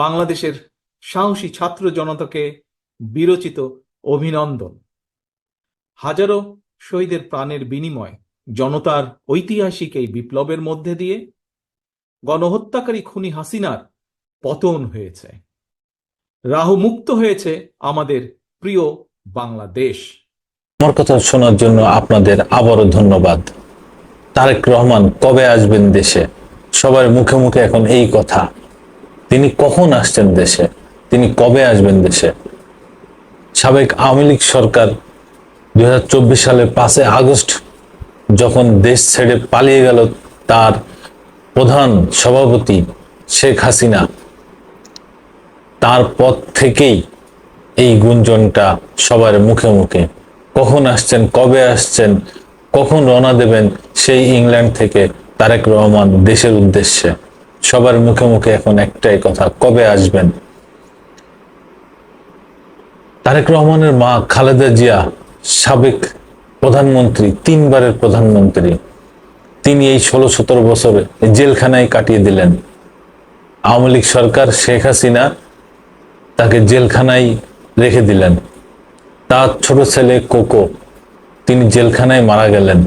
বাংলাদেশের সাহসী ছাত্র জনতাকে বিরচিত অভিনন্দন। হাজারো শহীদের প্রাণের বিনিময় জনতার ঐতিহাসিক এই বিপ্লবের মধ্যে দিয়ে গণহত্যাকারী খুনি হাসিনার পতন হয়েছে, রাহু মুক্ত হয়েছে আমাদের প্রিয় বাংলাদেশ। আমার কথা শোনার জন্য আপনাদের আবারও ধন্যবাদ। তারেক রহমান কবে আসবেন দেশে? সবার মুখে মুখে এখন এই কথা। তিনি কখন আসছেন দেশে? তিনি কবে আসবেন দেশে? সাবেক আওয়ামী লীগ সরকার 2024 সালের 5 আগস্ট যখন দেশ ছেড়ে পালিয়ে গেল তার প্রধান সভাপতি শেখ হাসিনা, তারপর থেকেই এই গুঞ্জনটা সবার মুখে মুখে। কখন আসছেন, কবে আসছেন, কখন রওনা দেবেন সেই ইংল্যান্ড থেকে তারেক রহমান দেশের উদ্দেশ্যে? সবার মুখে মুখে এখন একটাই কথা, কবে আসবেন? তারেক রহমানের মা খালেদা জিয়া সাবেক প্রধানমন্ত্রী, 3 বারের প্রধানমন্ত্রী। তিনি এই 16-17 বছর জেলখানায় কাটিয়ে দিলেন। আওয়ামী লীগ সরকার শেখ হাসিনা তাকে জেলখানায় রেখে দিলেন। তার ছোট ছেলে কোকো, তিনি জেলখানায় মারা গেলেন।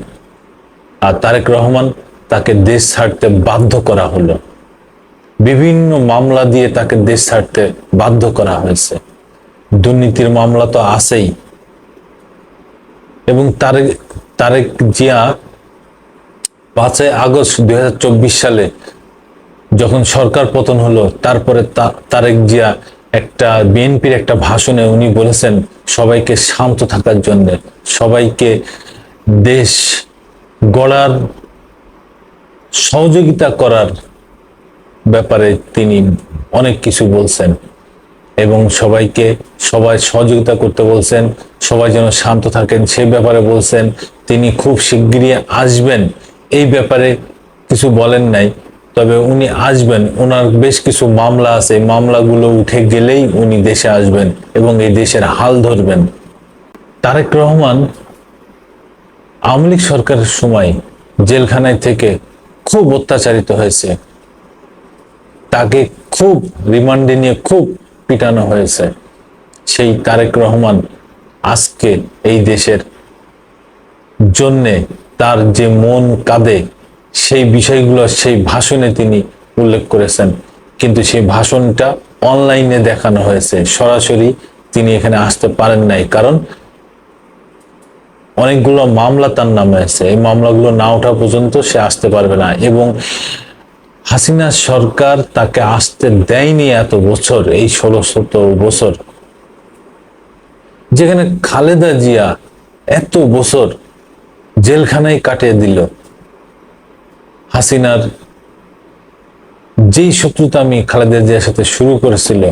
আর তারেক রহমান, তাকে দেশ ছাড়তে বাধ্য করা হলো। বিভিন্ন মামলা দিয়ে তাকে দেশ ছাড়তে বাধ্য করা হয়েছে। দুর্নীতির মামলা তো আছেই। এবং তারেক জিয়া 5 আগস্ট 2024 সালে যখন সরকার পতন হলো, তারপরে তারেক জিয়া বিএনপির একটা ভাষণে উনি বলেছেন সবাইকে শান্ত থাকার জন্য, সবাইকে দেশ গড়ার সহযোগিতা করার ব্যাপারে তিনি অনেক কিছু বলছেন এবং সবাই সহযোগিতা করতে বলছেন, সবাই যেন শান্ত থাকেন সেই ব্যাপারে বলছেন। তিনি খুব শিগগিরই আসবেন এই ব্যাপারে কিছু বলেন নাই, তবে উনি আসবেন। ওনার বেশ কিছু মামলা আছে, মামলাগুলো উঠে গেলেই উনি দেশে আসবেন এবং এই দেশের হাল ধরবেন। তারেক রহমান আওয়ামী লীগ সরকারের সময় জেলখানায় থেকে খুব অত্যাচারিত হয়েছে, তাকে খুব রিমান্ডে নিয়ে খুব পিটানো হয়েছে। সেই তারেক রহমান আজকে এই দেশের জন্যে তার যে মন কাঁদে সেই বিষয়গুলো সেই ভাষণে তিনি উল্লেখ করেছেন, কিন্তু সেই ভাষণটা অনলাইনে দেখানো হয়েছে, সরাসরি তিনি এখানে আসতে পারেন নাই। কারণ অনেকগুলো মামলা তার নামে আছে, এই মামলাগুলো না ওঠা পর্যন্ত সে আসতে পারবে না। এবং হাসিনা সরকার তাকে আসতে দেয়নি এত বছর, এই 16-17 বছর, যেখানে খালেদা জিয়া এত বছর জেলখানায় কাটিয়ে দিল। হাসিনার যেই শত্রুতামি খালেদা জিয়ার সাথে শুরু করেছিল,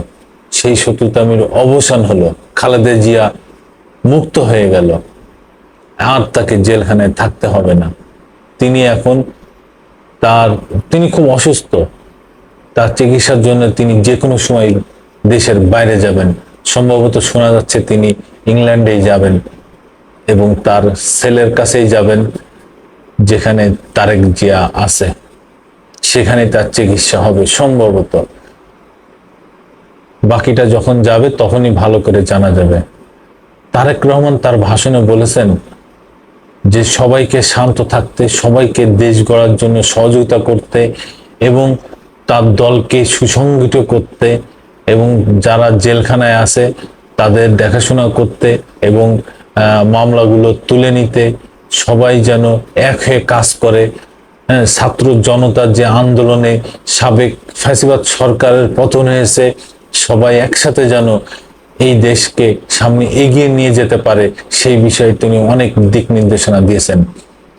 সেই শত্রুতামির অবসান হলো, খালেদা জিয়া মুক্ত হয়ে গেল, আর তাকে জেলখানায় থাকতে হবে না। তিনি খুব অসুস্থ, তার চিকিৎসার জন্য তিনি যে কোনো সময় দেশের বাইরে যাবেন। সম্ভবত শোনা যাচ্ছে তিনি ইংল্যান্ডেই যাবেন এবং তার ছেলের কাছেই যাবেন, যেখানে তারেক জিয়া আছে, সেখানে তার চিকিৎসা হবে সম্ভবত। বাকিটা যখন যাবে তখনই ভালো করে জানা যাবে। তারেক রহমান তার ভাষণে বলেছেন যে সবাইকে শান্ত থাকতে, সবাইকে দেশ গড়ার জন্য সহযোগিতা করতে এবং তার দলকে সুসংগঠিত করতে এবং যারা জেলখানায় আছে তাদের দেখাশোনা করতে এবং মামলাগুলো তুলে নিতে, সবাই যেন এক হয়ে কাজ করে। ছাত্র জনতার যে আন্দোলনে সাবেক ফ্যাসিবাদ সরকারের পতন হয়েছে, সবাই একসাথে যেন এই দেশকে সামনে এগিয়ে নিয়ে যেতে পারে, সেই বিষয়ে তিনি অনেক দিক নির্দেশনা দিয়েছেন।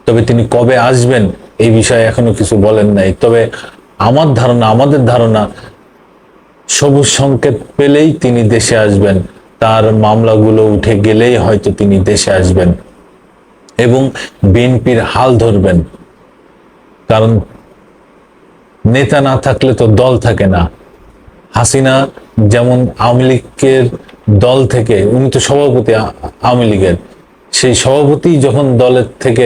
তবে তিনি কবে আসবেন এই বিষয়ে এখনো কিছু বলেন নাই। তবে আমাদের ধারণা সবুজ সংকেত পেলেই তিনি দেশে আসবেন, তার মামলাগুলো উঠে গেলেই হয়তো তিনি দেশে আসবেন এবং বিএনপির হাল ধরবেন। কারণ নেতা না থাকলে তো দল থাকে না। হাসিনা যেমন আওয়ামী লীগের দল থেকে, উনি তো সভাপতি আওয়ামী লীগের, সেই সভাপতি যখন দলের থেকে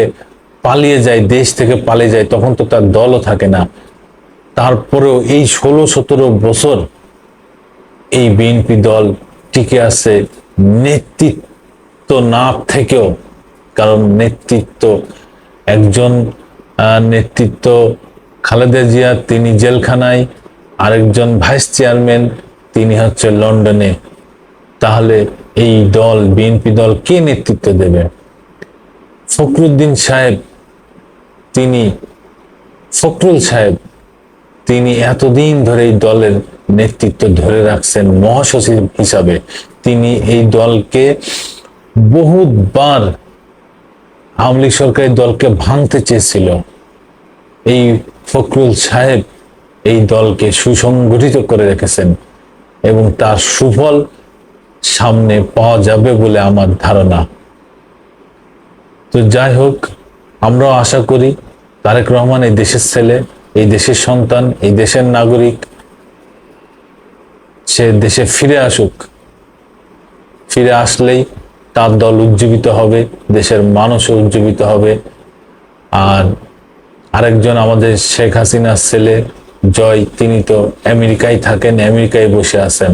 পালিয়ে যায়, দেশ থেকে পালিয়ে যায়, তখন তো তার দলও থাকে না। তারপরেও এই 16-17 বছর এই বিএনপি দল টিকে আছে নেতৃত্ব না থেকেও। কারণ নেতৃত্ব একজন নেতৃত্ব খালেদা জিয়া, তিনি জেলখানায়, আরেকজন ভাইস চেয়ারম্যান তিনি হচ্ছে লন্ডনে। তাহলে এই দল বিএনপি দল কে নেতৃত্ব দেবে? ফখরুদ্দিন সাহেব, ফখরুল সাহেব তিনি এতদিন ধরে এই দলের নেতৃত্ব ধরে রাখছেন মহাসচিব হিসাবে। তিনি এই দলকে বহুবার আওয়ামী লীগ সরকারি দলকে ভাঙতে চেয়েছিল। এই ফখরুল সাহেব এই দলকে সুসংগঠিত করে রেখেছেন এবং তার সুফল সামনে পাওয়া যাবে বলে আমার ধারণা। তো যাই হোক, আমরাও আশা করি তারেক রহমান এই দেশের ছেলে, এই দেশের সন্তান, এই দেশের নাগরিক, সে দেশে ফিরে আসুক। ফিরে আসলেই তার দল উজ্জীবিত হবে, দেশের মানুষও উজ্জীবিত হবে। আর আরেকজন আমাদের শেখ হাসিনার ছেলে জয়, তিনি তো আমেরিকায় থাকেন, আমেরিকায় বসে আছেন।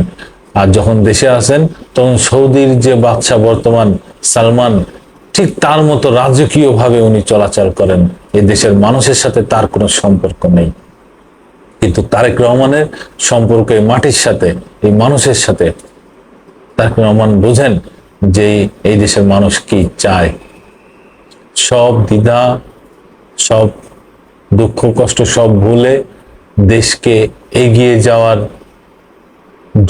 আর যখন দেশে আসেন তখন সৌদির যে বাদশা বর্তমান সালমান, ঠিক তার মতো রাজকীয় ভাবে উনি চলাচল করেন। এই দেশের মানুষের সাথে তার কোনো সম্পর্ক নেই, কিন্তু তারেক রহমানের সম্পর্ক এই মাটির সাথে, এই মানুষের সাথে। তারেক রহমান বোঝেন যে এই দেশের মানুষ কি চায়। সব দ্বিধা, সব দুঃখ কষ্ট সব ভুলে দেশকে এগিয়ে যাওয়ার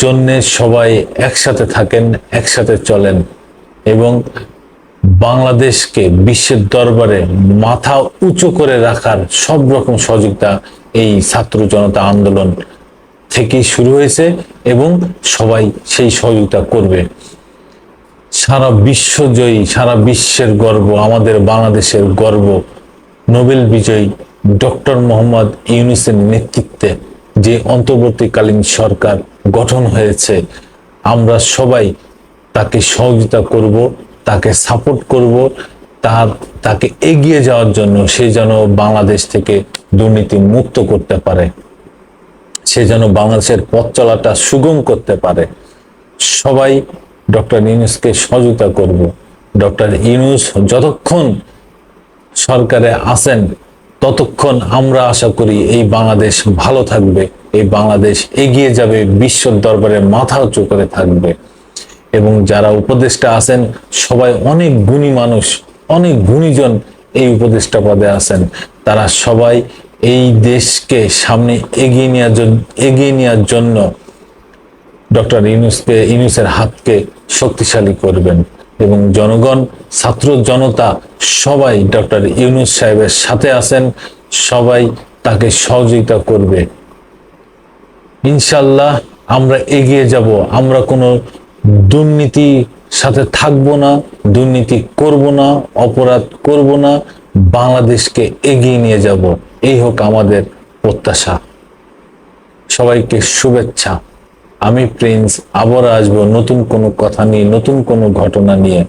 জন্যে সবাই একসাথে থাকেন, একসাথে চলেন এবং বাংলাদেশকে বিশ্বের দরবারে মাথা উঁচু করে রাখার সব রকম সহযোগিতা এই ছাত্র জনতা আন্দোলন থেকেই শুরু হয়েছে এবং সবাই সেই সহযোগিতা করবে। সারা বিশ্বজয়ী, সারা বিশ্বের গর্ব, আমাদের বাংলাদেশের গর্ব, নোবেল বিজয়ী ডক্টর মোহাম্মদ ইউনূসের নেতৃত্বে যে অন্তর্বর্তীকালীন সরকার গঠন হয়েছে, আমরা সবাই তাকে সহযোগিতা করব, তাকে সাপোর্ট করব, তাকে এগিয়ে যাওয়ার জন্য। সে যেন বাংলাদেশ থেকে দুর্নীতি মুক্ত করতে পারে, সে যেন বাংলাদেশের পথ চলাটা সুগম করতে পারে। সবাই ডক্টর ইউনূসকে সহযোগিতা করব। ডক্টর ইউনূস যতক্ষণ সরকারে আছেন ততক্ষণ আমরা আশা করি এই বাংলাদেশ ভালো থাকবে, এই বাংলাদেশ এগিয়ে যাবে, বিশ্বর দরবারে মাথা উঁচু করে থাকবে। এবং যারা উপদেষ্টা আছেন সবাই অনেক গুণী মানুষ, অনেক গুণীজন এই উপদেষ্টা পদে আছেন। তারা সবাই এই দেশকে সামনে এগিয়ে নেওয়ার জন্য ডক্টর ইউনূসের হাতকে শক্তিশালী করবেন এবং জনগণ, ছাত্র জনতা সবাই ডক্টর ইউনূস সাহেবের সাথে আছেন, সবাই তাকে সহযোগিতা করবে। ইনশাল্লাহ আমরা এগিয়ে যাব, আমরা কোনো দুর্নীতির সাথে থাকবো না, দুর্নীতি করব না, অপরাধ করব না, বাংলাদেশকে এগিয়ে নিয়ে যাব। এই হোক আমাদের প্রত্যাশা। সবাইকে শুভেচ্ছা। আমি প্রিন্স, আবার আসবো নতুন কোনো কথা নিয়ে, নতুন কোনো ঘটনা নিয়ে।